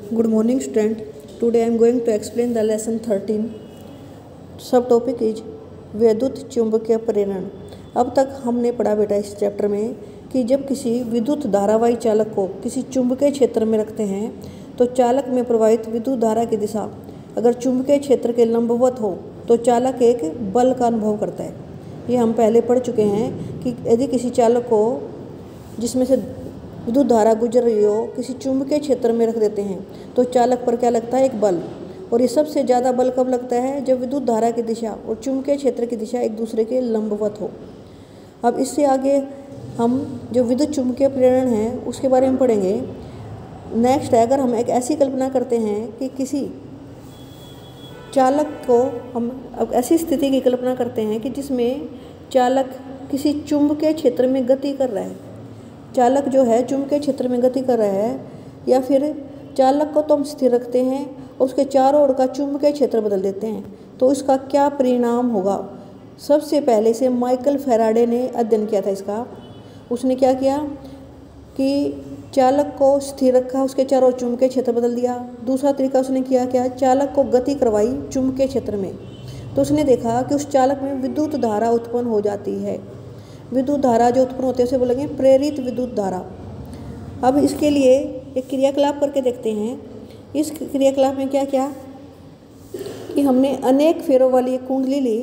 Good morning, student. Today I am going to explain the lesson 13. Subtopic is विद्युत चुंबकीय प्रेरण। अब तक हमने पढ़ा बेटा इस चैप्टर में कि जब किसी विद्युत धारावाही चालक को किसी चुंबकीय क्षेत्र में रखते हैं तो चालक में प्रवाहित विद्युत धारा की दिशा अगर चुंबकीय क्षेत्र के लंबवत हो तो चालक एक बल का अनुभव करता है। ये हम पहले पढ़ चुके हैं कि यदि किसी चालक को जिसमें से विद्युत धारा गुजर रही हो किसी चुंबकीय क्षेत्र में रख देते हैं तो चालक पर क्या लगता है, एक बल। और ये सबसे ज़्यादा बल कब लगता है, जब विद्युत धारा की दिशा और चुंबकीय क्षेत्र की दिशा एक दूसरे के लंबवत हो। अब इससे आगे हम जो विद्युत चुंबकीय प्रेरण है उसके बारे में पढ़ेंगे। नेक्स्ट है, अगर हम एक ऐसी कल्पना करते हैं कि किसी चालक को हम अब ऐसी स्थिति की कल्पना करते हैं कि जिसमें चालक किसी चुंबकीय क्षेत्र में गति कर रहा है। चालक जो है चुंबकीय क्षेत्र में गति कर रहा है, या फिर चालक को तो हम स्थिर रखते हैं और उसके चारों ओर का चुंबकीय क्षेत्र बदल देते हैं, तो इसका क्या परिणाम होगा। सबसे पहले से माइकल फैराडे ने अध्ययन किया था इसका। उसने क्या किया कि चालक को स्थिर रखा, उसके चारों ओर चुंबकीय क्षेत्र बदल दिया। दूसरा तरीका उसने किया क्या, चालक को गति करवाई चुंबकीय क्षेत्र में, तो उसने देखा कि उस चालक में विद्युत धारा उत्पन्न हो जाती है। विद्युत धारा जो उत्पन्न होती है उसे बोलेंगे प्रेरित विद्युत धारा। अब इसके लिए एक क्रियाकलाप करके देखते हैं। इस क्रियाकलाप में क्या किया कि हमने अनेक फेरों वाली एक कुंडली ली।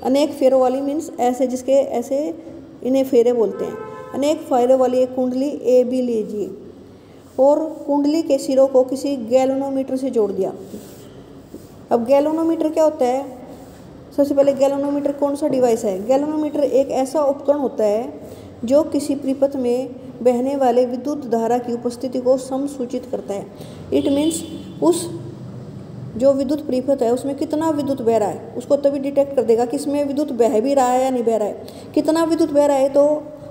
अनेक फेरों वाली मीन्स ऐसे, जिसके ऐसे इन्हें फेरे बोलते हैं। अनेक फेरों वाली एक कुंडली ए बी लीजिए और कुंडली के सिरों को किसी गैल्वेनोमीटर से जोड़ दिया। अब गैल्वेनोमीटर क्या होता है, सबसे पहले गैल्वेनोमीटर कौन सा डिवाइस है। गैल्वेनोमीटर एक ऐसा उपकरण होता है जो किसी परिपथ में बहने वाले विद्युत धारा की उपस्थिति को समसूचित करता है। इट मीन्स उस जो विद्युत परिपथ है उसमें कितना विद्युत बह रहा है उसको तभी डिटेक्ट कर देगा कि इसमें विद्युत बह भी रहा है या नहीं बह रहा है। कितना विद्युत बह रहा है तो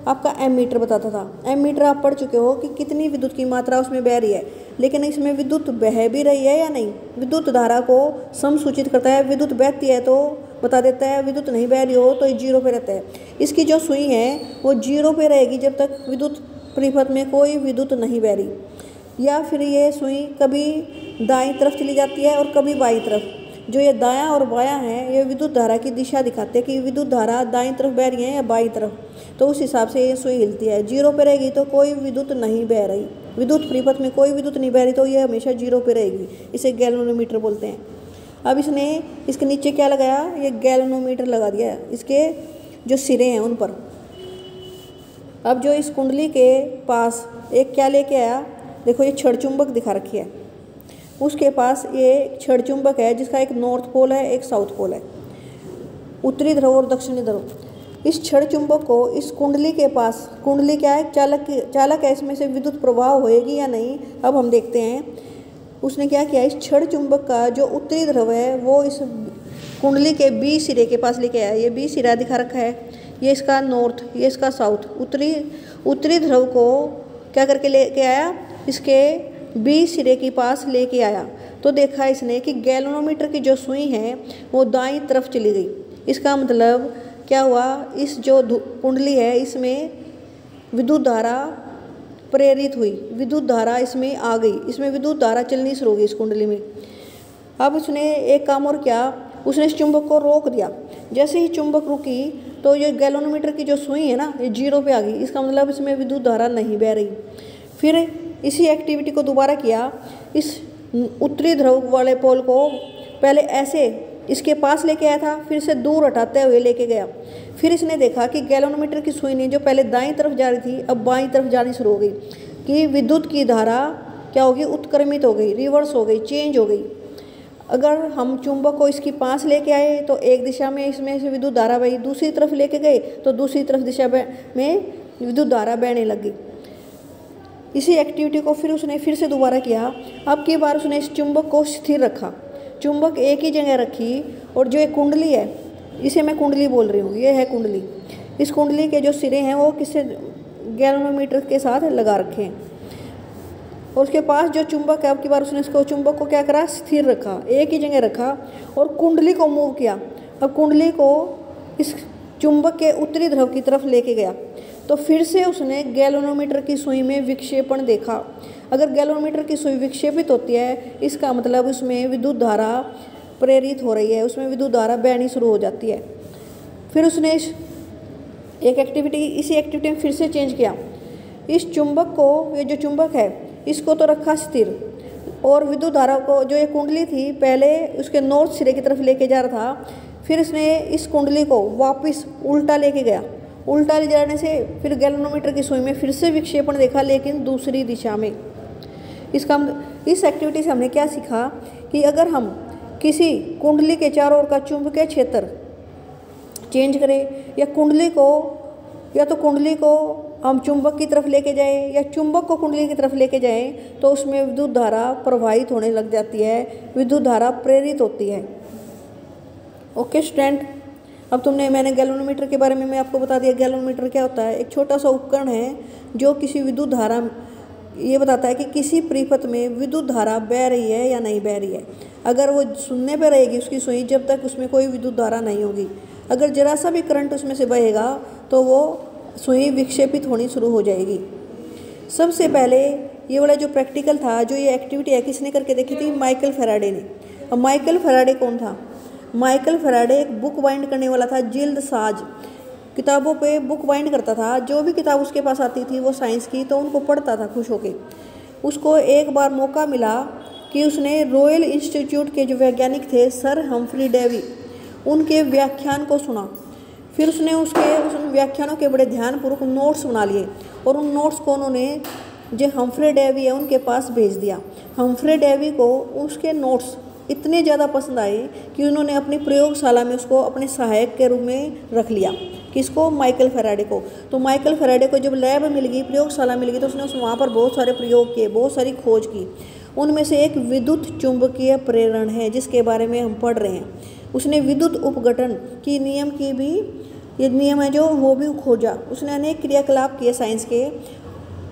आपका एमीटर बताता था। एमीटर आप पढ़ चुके हो कि कितनी विद्युत की मात्रा उसमें बह रही है, लेकिन इसमें विद्युत बह भी रही है या नहीं। विद्युत धारा को समसूचित करता है। विद्युत बहती है तो बता देता है, विद्युत नहीं बह रही हो तो ये जीरो पे रहता है। इसकी जो सुई है वो जीरो पे रहेगी जब तक विद्युत परिपथ में कोई विद्युत नहीं बह रही। या फिर ये सुई कभी दाईं तरफ चली जाती है और कभी बाईं तरफ। जो ये दायां और बायां है ये विद्युत धारा की दिशा दिखाते हैं कि विद्युत धारा दाईं तरफ बह रही है या बाईं तरफ, तो उस हिसाब से ये सुई हिलती है। जीरो पे रहेगी तो कोई विद्युत नहीं बह रही, विद्युत परिपथ में कोई विद्युत नहीं बह रही, तो ये हमेशा जीरो पे रहेगी। इसे गैल्वेनोमीटर बोलते हैं। अब इसने इसके नीचे क्या लगाया, ये गैल्वेनोमीटर लगा दिया इसके जो सिरे हैं उन पर। अब जो इस कुंडली के पास एक क्या लेके आया, देखो ये छड़ चुंबक दिखा रखी है। उसके पास ये छड़ चुंबक है जिसका एक नॉर्थ पोल है, एक साउथ पोल है, उत्तरी ध्रुव और दक्षिणी ध्रुव। इस छड़ चुंबक को इस कुंडली के पास, कुंडली क्या है, चालक है, इसमें से विद्युत प्रवाह होएगी या नहीं, अब हम देखते हैं। उसने क्या किया, इस छड़ चुंबक का जो उत्तरी ध्रुव है वो इस कुंडली के बी सिरे के पास लेके आया। ये बी सिरा दिखा रखा है, ये इसका नॉर्थ, ये इसका साउथ। उत्तरी ध्रुव को क्या करके लेके आया, इसके बी सिरे के पास लेके आया, तो देखा इसने कि गैल्वेनोमीटर की जो सुई है वो दाईं तरफ चली गई। इसका मतलब क्या हुआ, इस जो कुंडली है इसमें विद्युत धारा प्रेरित हुई, विद्युत धारा इसमें आ गई, इसमें विद्युत धारा चलनी शुरू हो गई इस कुंडली में। अब उसने एक काम और किया, उसने इस चुंबक को रोक दिया। जैसे ही चुंबक रुकी तो ये गैल्वेनोमीटर की जो सुई है ना ये जीरो पे आ गई। इसका मतलब इसमें विद्युत धारा नहीं बह रही। फिर इसी एक्टिविटी को दोबारा किया। इस उत्तरी ध्रुव वाले पोल को पहले ऐसे इसके पास लेके आया था, फिर से दूर हटाते हुए लेके गया। फिर इसने देखा कि गैल्वेनोमीटर की सुई ने जो पहले दाईं तरफ जा रही थी अब बाईं तरफ जानी शुरू हो गई, कि विद्युत की धारा क्या होगी, उत्क्रमित हो गई, रिवर्स हो गई, चेंज हो गई। अगर हम चुंबक को इसके पास लेके आए तो एक दिशा में इसमें से विद्युत धारा बही, दूसरी तरफ लेके गए तो दूसरी तरफ दिशा में विद्युत धारा बहने लगी। इसी एक्टिविटी को फिर उसने फिर से दोबारा किया। अब की बार उसने इस चुंबक को स्थिर रखा, चुंबक एक ही जगह रखी, और जो एक कुंडली है, इसे मैं कुंडली बोल रही हूँ, ये है कुंडली। इस कुंडली के जो सिरे हैं वो किससे, गैल्वेनोमीटर के साथ लगा रखे हैं। और उसके पास जो चुंबक है, अब की बार उसने इसको चुंबक को क्या करा, स्थिर रखा, एक ही जगह रखा और कुंडली को मूव किया। अब कुंडली को इस चुंबक के उत्तरी ध्रुव की तरफ लेके गया। तो फिर से उसने गैल्वेनोमीटर की सुई में विक्षेपण देखा। अगर गैल्वेनोमीटर की सुई विक्षेपित होती है, इसका मतलब उसमें विद्युत धारा प्रेरित हो रही है, उसमें विद्युत धारा बहनी शुरू हो जाती है। फिर उसने इसी एक्टिविटी में फिर से चेंज किया। इस चुंबक को, ये जो चुंबक है इसको तो रखा स्थिर, और विद्युत धारा को, जो ये कुंडली थी पहले उसके नॉर्थ सिरे की तरफ लेके जा रहा था, फिर इसने इस कुंडली को वापस उल्टा लेके गया। उल्टा ले जाने से फिर गैल्वेनोमीटर की सुई में फिर से विक्षेपण देखा, लेकिन दूसरी दिशा में। इस एक्टिविटी से हमने क्या सीखा कि अगर हम किसी कुंडली के चारों ओर का चुंबकीय क्षेत्र चेंज करें, या कुंडली को हम चुंबक की तरफ लेके जाएं, या चुंबक को कुंडली की तरफ लेके जाएं, तो उसमें विद्युत धारा प्रवाहित होने लग जाती है, विद्युत धारा प्रेरित होती है। ओके स्टूडेंट, अब मैंने गैल्वेनोमीटर के बारे में मैं आपको बता दिया। गैल्वेनोमीटर क्या होता है? एक छोटा सा उपकरण है जो किसी विद्युत धारा, ये बताता है कि किसी परिपथ में विद्युत धारा बह रही है या नहीं बह रही है। अगर वो शून्य पे रहेगी उसकी सुई, जब तक उसमें कोई विद्युत धारा नहीं होगी। अगर जरा सा भी करंट उसमें से बहेगा तो वो सुई विक्षेपित होनी शुरू हो जाएगी। सबसे पहले ये वाला जो प्रैक्टिकल था, जो ये एक्टिविटी है, किसने करके देखी थी? माइकल फैराडे ने। अब माइकल फैराडे कौन था? माइकल फैराडे एक बुक बाइंड करने वाला था, जिल्द साज। किताबों पे बुक बाइंड करता था। जो भी किताब उसके पास आती थी वो साइंस की, तो उनको पढ़ता था खुश होके। उसको एक बार मौका मिला कि उसने रॉयल इंस्टीट्यूट के जो वैज्ञानिक थे सर हम्फ्री डेवी, उनके व्याख्यान को सुना। फिर उसने उस व्याख्यानों के बड़े ध्यानपूर्वक नोट्स बना लिए, और उन नोट्स को उन्होंने जो हम्फ्री डेवी है उनके पास भेज दिया। हम्फ्री डेवी को उसके नोट्स इतने ज़्यादा पसंद आए कि उन्होंने अपनी प्रयोगशाला में उसको अपने सहायक के रूप में रख लिया। किसको? माइकल फैराडे को। तो माइकल फैराडे को जब लैब मिल गई, प्रयोगशाला मिल गई, तो उसने वहाँ पर बहुत सारे प्रयोग किए, बहुत सारी खोज की। उनमें से एक विद्युत चुंबकीय प्रेरण है, जिसके बारे में हम पढ़ रहे हैं। उसने विद्युत उपघटन की नियम की भी, ये नियम है जो, वो भी खोजा। उसने अनेक क्रियाकलाप किए साइंस के,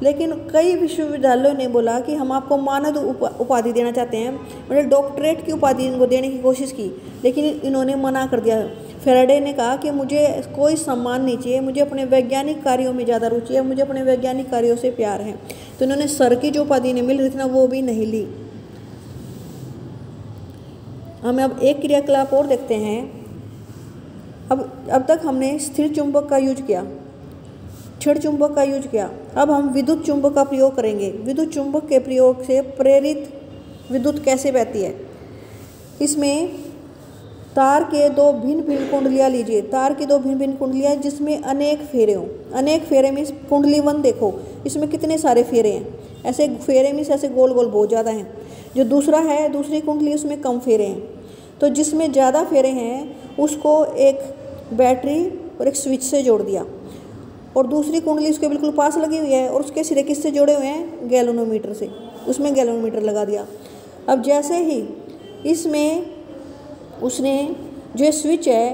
लेकिन कई विश्वविद्यालयों ने बोला कि हम आपको मानद उपाधि देना चाहते हैं, मतलब डॉक्टरेट की उपाधि इनको देने की कोशिश की, लेकिन इन्होंने मना कर दिया। फैराडे ने कहा कि मुझे कोई सम्मान नहीं चाहिए, मुझे अपने वैज्ञानिक कार्यों में ज़्यादा रुचि है, मुझे अपने वैज्ञानिक कार्यों से प्यार है। तो इन्होंने सर की जो उपाधि इन्हें मिल रही थी ना, वो भी नहीं ली। हम अब एक क्रियाकलाप और देखते हैं। अब तक हमने स्थिर चुंबक का यूज किया, क्षण चुंबक का यूज किया। अब हम विद्युत चुंबक का प्रयोग करेंगे। विद्युत चुंबक के प्रयोग से प्रेरित विद्युत कैसे बहती है? इसमें तार के दो भिन्न भिन्न कुंडलियाँ लीजिए, तार की दो भिन्न भिन्न कुंडलियाँ जिसमें अनेक फेरे हों। अनेक फेरे में कुंडली 1 देखो, इसमें कितने सारे फेरे हैं। ऐसे फेरे में ऐसे गोल गोल बहुत ज़्यादा हैं। जो दूसरा है, दूसरी कुंडली, उसमें कम फेरे हैं। तो जिसमें ज़्यादा फेरे हैं उसको एक बैटरी और एक स्विच से जोड़ दिया, और दूसरी कुंडली उसके बिल्कुल पास लगी हुई है, और उसके सिरे किससे जोड़े हुए हैं? गैल्वेनोमीटर से। उसमें गैल्वेनोमीटर लगा दिया। अब जैसे ही इसमें उसने जो स्विच है,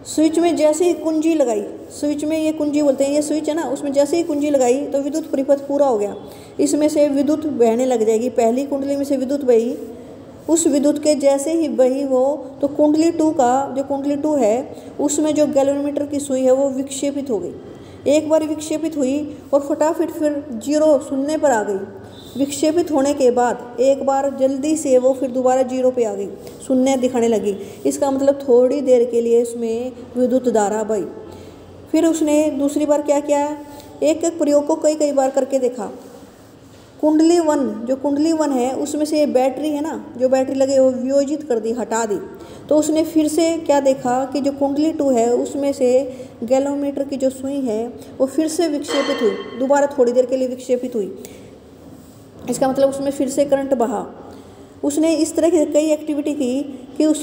स्विच में जैसे ही कुंजी लगाई, स्विच में ये कुंजी बोलते हैं, ये स्विच है ना, उसमें जैसे ही कुंजी लगाई तो विद्युत परिपथ पूरा हो गया। इसमें से विद्युत बहने लग जाएगी। पहली कुंडली में से विद्युत बही, उस विद्युत के जैसे ही बही वो, तो कुंडली 2 का, जो कुंडली 2 है, उसमें जो गैल्वेनोमीटर की सुई है वो विक्षेपित हो गई। एक बार विक्षेपित हुई और फटाफट फिर 0 शून्य पर आ गई। विक्षेपित होने के बाद एक बार जल्दी से वो फिर दोबारा 0 पे आ गई, शून्य दिखाने लगी। इसका मतलब थोड़ी देर के लिए उसमें विद्युत धारा बही। फिर उसने दूसरी बार क्या किया? एक एक प्रयोग को कई बार करके देखा। कुंडली 1, जो कुंडली 1 है उसमें से ये बैटरी है ना, जो बैटरी लगे वो वियोजित कर दी, हटा दी। तो उसने फिर से क्या देखा कि जो कुंडली 2 है उसमें से गैल्वेनोमीटर की जो सुई है वो फिर से विक्षेपित हुई, दोबारा थोड़ी देर के लिए विक्षेपित हुई। इसका मतलब उसमें फिर से करंट बहा। उसने इस तरह की कई एक्टिविटी की कि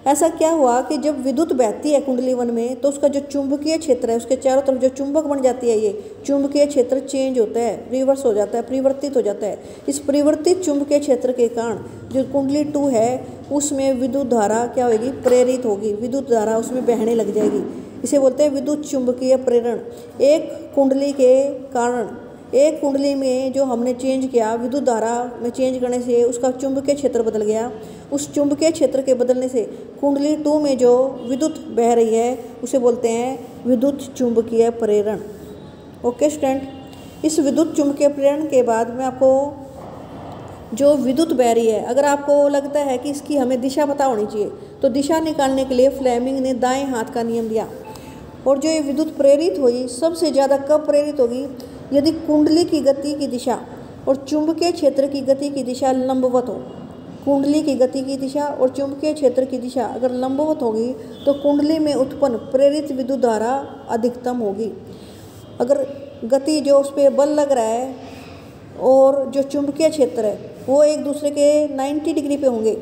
ऐसा क्या हुआ कि जब विद्युत बहती है कुंडली 1 में, तो उसका जो चुंबकीय क्षेत्र है, उसके चारों तरफ जो चुंबक बन जाती है, ये चुंबकीय क्षेत्र चेंज होता है, रिवर्स हो जाता है, परिवर्तित हो जाता है। इस परिवर्तित चुंबकीय क्षेत्र के कारण जो कुंडली 2 है उसमें विद्युत धारा क्या होगी? प्रेरित होगी। विद्युत धारा उसमें बहने लग जाएगी। इसे बोलते हैं विद्युत चुंबकीय प्रेरण। एक कुंडली के कारण, एक कुंडली में जो हमने चेंज किया, विद्युत धारा में चेंज करने से उसका चुंबकीय क्षेत्र बदल गया। उस चुंबकीय क्षेत्र के बदलने से कुंडली 2 में जो विद्युत बह रही है उसे बोलते हैं विद्युत चुंबकीय प्रेरण। ओके स्टूडेंट, इस विद्युत चुंबकीय प्रेरण के बाद मैं आपको जो विद्युत बैरी है, अगर आपको लगता है कि इसकी हमें दिशा पता होनी चाहिए, तो दिशा निकालने के लिए फ्लेमिंग ने दाएं हाथ का नियम दिया। और जो ये विद्युत प्रेरित हुई सबसे ज़्यादा कब प्रेरित होगी? यदि कुंडली की गति की दिशा और चुंबकीय क्षेत्र की गति की दिशा लंबवत हो। कुंडली की गति की दिशा और चुंबकीय क्षेत्र की दिशा अगर लंबवत होगी तो कुंडली में उत्पन्न प्रेरित विद्युत धारा अधिकतम होगी। अगर गति जो उस पर बल लग रहा है और जो चुंबकीय क्षेत्र है वो एक दूसरे के 90 डिग्री पे होंगे,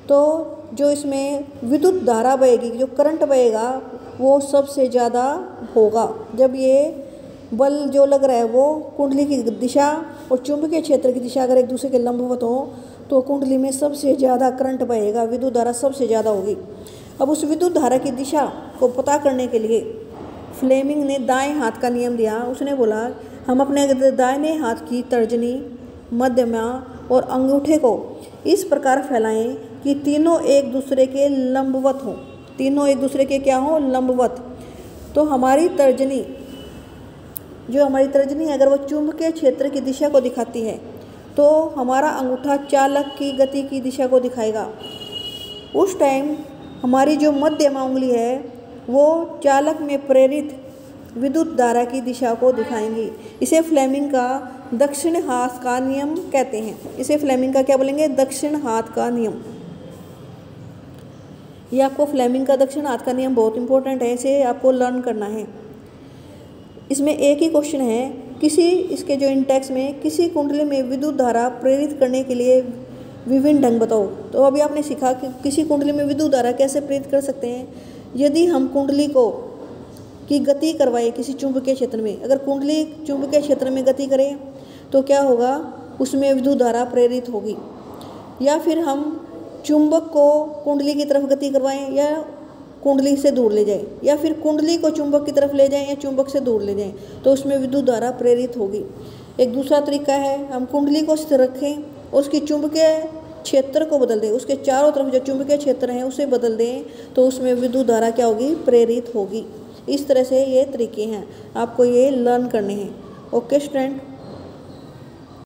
तो जो इसमें विद्युत धारा बहेगी, जो करंट बहेगा वो सबसे ज़्यादा होगा। जब ये बल जो लग रहा है वो कुंडली की दिशा और चुंबकीय क्षेत्र की दिशा अगर एक दूसरे के लंबवत हो तो कुंडली में सबसे ज़्यादा करंट बहेगा, विद्युत धारा सबसे ज़्यादा होगी। अब उस विद्युत धारा की दिशा को पता करने के लिए फ्लेमिंग ने दाएं हाथ का नियम दिया। उसने बोला हम अपने दाहिने हाथ की तर्जनी, मध्यमा और अंगूठे को इस प्रकार फैलाएं कि तीनों एक दूसरे के लंबवत हों। तीनों एक दूसरे के क्या हों? लंबवत। तो हमारी तर्जनी है अगर वो चुंबकीय क्षेत्र की दिशा को दिखाती है तो हमारा अंगूठा चालक की गति की दिशा को दिखाएगा। उस टाइम हमारी जो मध्यमा उंगली है वो चालक में प्रेरित विद्युत धारा की दिशा को दिखाएंगी। इसे फ्लेमिंग का दक्षिण हाथ का नियम कहते हैं। इसे फ्लेमिंग का क्या बोलेंगे? दक्षिण हाथ का नियम। ये आपको फ्लेमिंग का दक्षिण हाथ का नियम बहुत इंपॉर्टेंट है, इसे आपको लर्न करना है। इसमें एक ही क्वेश्चन है, इसके जो इंटेक्स में किसी कुंडली में विद्युत धारा प्रेरित करने के लिए विभिन्न ढंग बताओ। तो अभी आपने सीखा कि किसी कुंडली में विद्युत धारा कैसे प्रेरित कर सकते हैं। यदि हम कुंडली की गति करवाए किसी चुंबकीय क्षेत्र में, अगर कुंडली चुंबकीय क्षेत्र में गति करे तो क्या होगा? उसमें विद्युत धारा प्रेरित होगी। या फिर हम चुंबक को कुंडली की तरफ गति करवाएं या कुंडली से दूर ले जाएं, या फिर कुंडली को चुंबक की तरफ ले जाएं या चुंबक से दूर ले जाएं, तो उसमें विद्युत धारा प्रेरित होगी। एक दूसरा तरीका है, हम कुंडली को स्थिर रखें और उसकी चुंबकीय क्षेत्र को बदल दें, उसके चारों तरफ जो चुंबकीय क्षेत्र हैं उसे बदल दें, तो उसमें विद्युत धारा क्या होगी? प्रेरित होगी। इस तरह से ये तरीके हैं, आपको ये लर्न करने हैं। Okay student.